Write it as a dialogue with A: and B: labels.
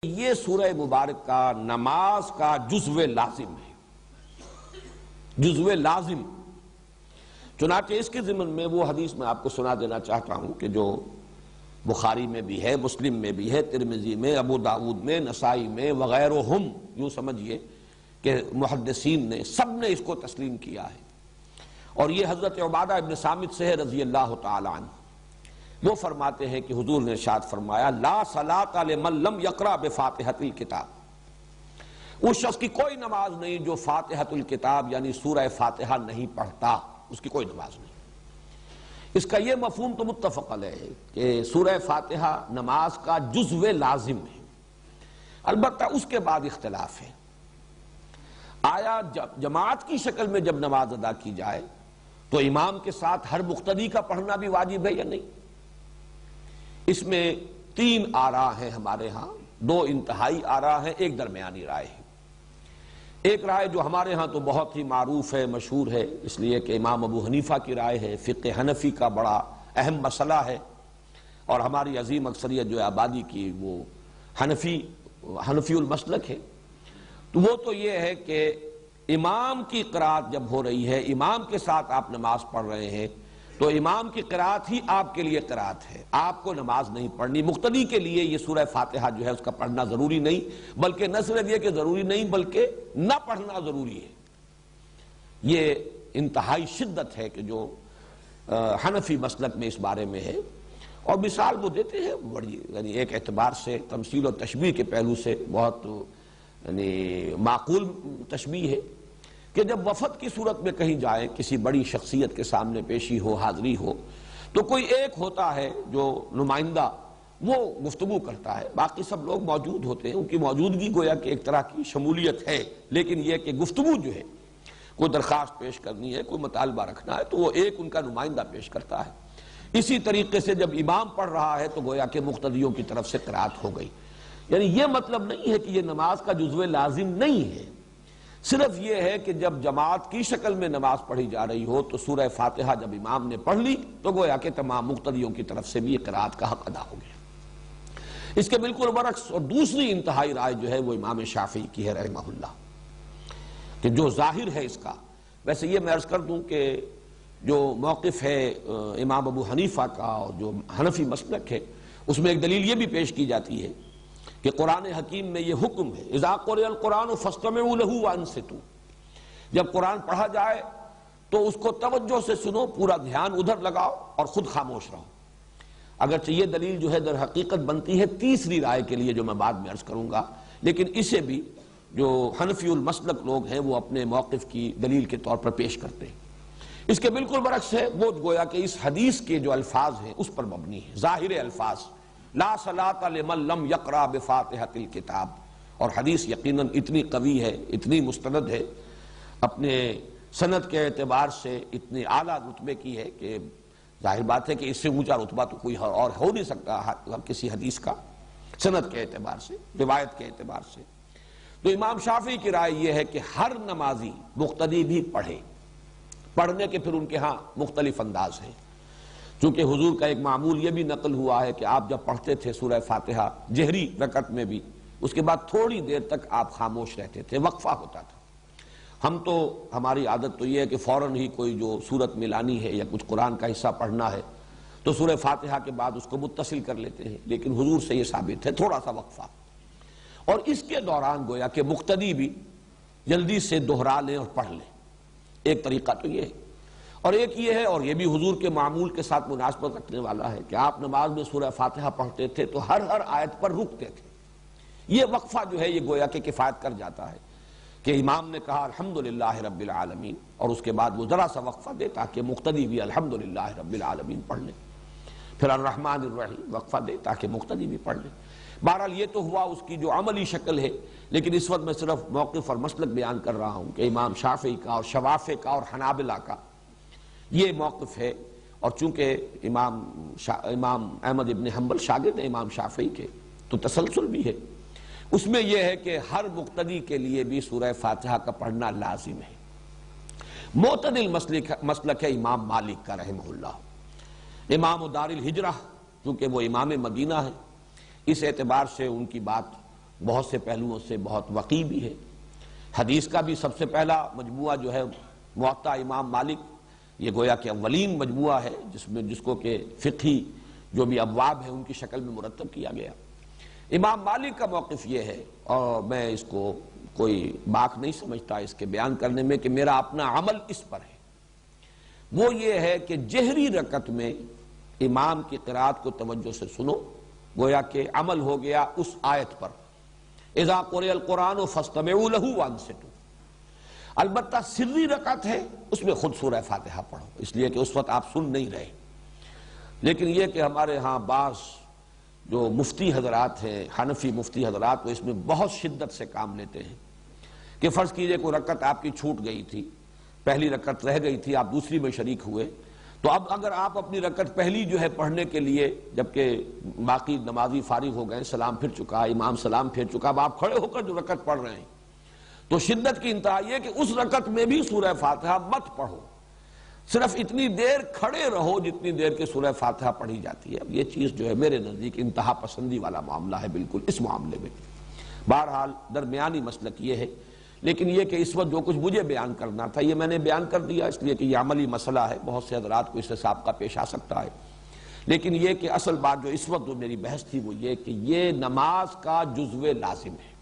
A: یہ سورہ مبارک کا نماز کا جزو لازم ہے، جزو لازم۔ چنانچہ اس کے ضمن میں وہ حدیث میں آپ کو سنا دینا چاہتا ہوں کہ جو بخاری میں بھی ہے، مسلم میں بھی ہے، ترمذی میں، ابو داؤد میں، نسائی میں وغیرہم، یوں سمجھئے کہ محدثین نے سب نے اس کو تسلیم کیا ہے۔ اور یہ حضرت عبادہ ابن صامت سے ہے رضی اللہ تعالی عنہ۔ وہ فرماتے ہیں کہ حضور نے ارشاد فرمایا لا صلاۃ لمن لم یقرأ بفاتحۃ الکتاب، اس شخص کی کوئی نماز نہیں جو فاتحۃ الکتاب یعنی سورہ فاتحہ نہیں پڑھتا، اس کی کوئی نماز نہیں۔ اس کا یہ مفہوم تو متفق علیہ ہے کہ سورہ فاتحہ نماز کا جزو لازم ہے، البتہ اس کے بعد اختلاف ہے، آیا جماعت کی شکل میں جب نماز ادا کی جائے تو امام کے ساتھ ہر مقتدی کا پڑھنا بھی واجب ہے یا نہیں؟ اس میں تین آراء ہیں ہمارے ہاں، دو انتہائی آراء ہیں، ایک درمیانی رائے ہے۔ ایک رائے جو ہمارے ہاں تو بہت ہی معروف ہے، مشہور ہے، اس لیے کہ امام ابو حنیفہ کی رائے ہے، فقہ حنفی کا بڑا اہم مسئلہ ہے، اور ہماری عظیم اکثریت جو ہے آبادی کی وہ حنفی المسلک ہے۔ تو وہ تو یہ ہے کہ امام کی قرات جب ہو رہی ہے، امام کے ساتھ آپ نماز پڑھ رہے ہیں تو امام کی قرات ہی آپ کے لیے قرات ہے، آپ کو نماز نہیں پڑھنی۔ مقتدی کے لیے یہ سورہ فاتحہ جو ہے اس کا پڑھنا ضروری نہیں، بلکہ نہ صرف یہ کہ ضروری نہیں بلکہ نہ پڑھنا ضروری ہے۔ یہ انتہائی شدت ہے کہ جو حنفی مسلک میں اس بارے میں ہے، اور مثال وہ دیتے ہیں بڑی، یعنی ایک اعتبار سے تمثیل و تشبیہ کے پہلو سے بہت یعنی معقول تشبیہ ہے کہ جب وفد کی صورت میں کہیں جائے، کسی بڑی شخصیت کے سامنے پیشی ہو، حاضری ہو، تو کوئی ایک ہوتا ہے جو نمائندہ، وہ گفتگو کرتا ہے، باقی سب لوگ موجود ہوتے ہیں، ان کی موجودگی گویا کہ ایک طرح کی شمولیت ہے، لیکن یہ کہ گفتگو جو ہے، کوئی درخواست پیش کرنی ہے، کوئی مطالبہ رکھنا ہے، تو وہ ایک ان کا نمائندہ پیش کرتا ہے۔ اسی طریقے سے جب امام پڑھ رہا ہے تو گویا کہ مقتدیوں کی طرف سے قرات ہو گئی۔ یعنی یہ مطلب نہیں ہے کہ یہ نماز کا جزو لازم نہیں ہے، صرف یہ ہے کہ جب جماعت کی شکل میں نماز پڑھی جا رہی ہو تو سورہ فاتحہ جب امام نے پڑھ لی تو گویا کہ تمام مقتدیوں کی طرف سے بھی یہ قرات کا حق ادا ہو گیا۔ اس کے بالکل برعکس اور دوسری انتہائی رائے جو ہے وہ امام شافعی کی ہے رحمہ اللہ، کہ جو ظاہر ہے اس کا، ویسے یہ میں عرض کر دوں کہ جو موقف ہے امام ابو حنیفہ کا اور جو حنفی مسلک ہے، اس میں ایک دلیل یہ بھی پیش کی جاتی ہے کہ قرآن حکیم میں یہ حکم ہے اذا قرئ القرآن فاستمعوا له وانصتوا، جب قرآن پڑھا جائے تو اس کو توجہ سے سنو، پورا دھیان ادھر لگاؤ اور خود خاموش رہو۔ اگرچہ یہ دلیل جو ہے در حقیقت بنتی ہے تیسری رائے کے لیے جو میں بعد میں عرض کروں گا، لیکن اسے بھی جو حنفی المسلک لوگ ہیں وہ اپنے موقف کی دلیل کے طور پر پیش کرتے ہیں۔ اس کے بالکل برعکس ہے، وہ گویا کہ اس حدیث کے جو الفاظ ہیں اس پر مبنی ہے، ظاہر الفاظ لا صلاۃ لمن لم یقرأ بفاتحۃ الکتاب، اور حدیث یقیناً اتنی قوی ہے، اتنی مستند ہے، اپنے سند کے اعتبار سے اتنی اعلیٰ رتبے کی ہے کہ ظاہر بات ہے کہ اس سے اونچا رتبہ تو کوئی اور ہو نہیں سکتا کسی حدیث کا، سند کے اعتبار سے، روایت کے اعتبار سے۔ تو امام شافعی کی رائے یہ ہے کہ ہر نمازی مقتدی بھی پڑھے، پڑھنے کے پھر ان کے ہاں مختلف انداز ہیں، چونکہ حضور کا ایک معمول یہ بھی نقل ہوا ہے کہ آپ جب پڑھتے تھے سورہ فاتحہ جہری رکعت میں بھی، اس کے بعد تھوڑی دیر تک آپ خاموش رہتے تھے، وقفہ ہوتا تھا۔ ہم تو ہماری عادت تو یہ ہے کہ فوراً ہی کوئی جو سورت ملانی ہے یا کچھ قرآن کا حصہ پڑھنا ہے تو سورہ فاتحہ کے بعد اس کو متصل کر لیتے ہیں، لیکن حضور سے یہ ثابت ہے تھوڑا سا وقفہ، اور اس کے دوران گویا کہ مقتدی بھی جلدی سے دہرا لیں اور پڑھ لیں۔ ایک طریقہ تو یہ ہے، اور ایک یہ ہے، اور یہ بھی حضور کے معمول کے ساتھ مناسبت رکھنے والا ہے، کہ آپ نماز میں سورہ فاتحہ پڑھتے تھے تو ہر آیت پر رکتے تھے۔ یہ وقفہ جو ہے یہ گویا کہ کفایت کر جاتا ہے کہ امام نے کہا الحمدللہ رب العالمین، اور اس کے بعد وہ ذرا سا وقفہ دے تاکہ مقتدی بھی الحمدللہ رب العالمین پڑھ لیں، پھر الرحمن الرحیم وقفہ دے تاکہ مقتدی بھی پڑھ لیں۔ بہرحال یہ تو ہوا اس کی جو عملی شکل ہے، لیکن اس وقت میں صرف موقف اور مسلک بیان کر رہا ہوں کہ امام شافعی کا اور شوافع کا اور حنابلہ کا یہ موقف ہے، اور چونکہ امام احمد ابن حنبل شاگرد ہیں امام شافعی کے، تو تسلسل بھی ہے اس میں، یہ ہے کہ ہر مقتدی کے لیے بھی سورہ فاتحہ کا پڑھنا لازم ہے۔ معتدل مسلک ہے امام مالک کا رحمہ اللہ، امام دار الہجرہ، چونکہ وہ امام مدینہ ہے، اس اعتبار سے ان کی بات بہت سے پہلوؤں سے بہت وقی بھی ہے۔ حدیث کا بھی سب سے پہلا مجموعہ جو ہے موطا امام مالک، یہ گویا کہ اولین مجموعہ ہے جس کو کہ فقہی جو بھی ابواب ہیں ان کی شکل میں مرتب کیا گیا۔ امام مالک کا موقف یہ ہے، اور میں اس کو کوئی باک نہیں سمجھتا اس کے بیان کرنے میں، کہ میرا اپنا عمل اس پر ہے، وہ یہ ہے کہ جہری رکعت میں امام کی قرات کو توجہ سے سنو، گویا کہ عمل ہو گیا اس آیت پر، اذا قرئ القرآن فاستمعوا له وانصتوا۔ البتہ سری رکعت ہے، اس میں خود سورہ فاتحہ پڑھو، اس لیے کہ اس وقت آپ سن نہیں رہے۔ لیکن یہ کہ ہمارے ہاں بعض جو مفتی حضرات ہیں، حنفی مفتی حضرات، وہ اس میں بہت شدت سے کام لیتے ہیں کہ فرض کیجئے کوئی رکعت آپ کی چھوٹ گئی تھی، پہلی رکعت رہ گئی تھی، آپ دوسری میں شریک ہوئے، تو اب اگر آپ اپنی رکعت پہلی جو ہے پڑھنے کے لیے، جبکہ باقی نمازی فارغ ہو گئے، سلام پھر چکا، امام سلام پھر چکا، اب آپ کھڑے ہو کر جو رکعت پڑھ رہے ہیں، تو شدت کی انتہا یہ کہ اس رکعت میں بھی سورہ فاتحہ مت پڑھو، صرف اتنی دیر کھڑے رہو جتنی دیر کے سورہ فاتحہ پڑھی جاتی ہے۔ اب یہ چیز جو ہے میرے نزدیک انتہا پسندی والا معاملہ ہے بالکل اس معاملے میں۔ بہرحال درمیانی مسلک یہ ہے، لیکن یہ کہ اس وقت جو کچھ مجھے بیان کرنا تھا یہ میں نے بیان کر دیا، اس لیے کہ یہ عملی مسئلہ ہے، بہت سے حضرات کو اس سے سابقہ پیش آ سکتا ہے، لیکن یہ کہ اصل بات جو اس وقت جو میری بحث تھی وہ یہ کہ یہ نماز کا جزو لازم ہے۔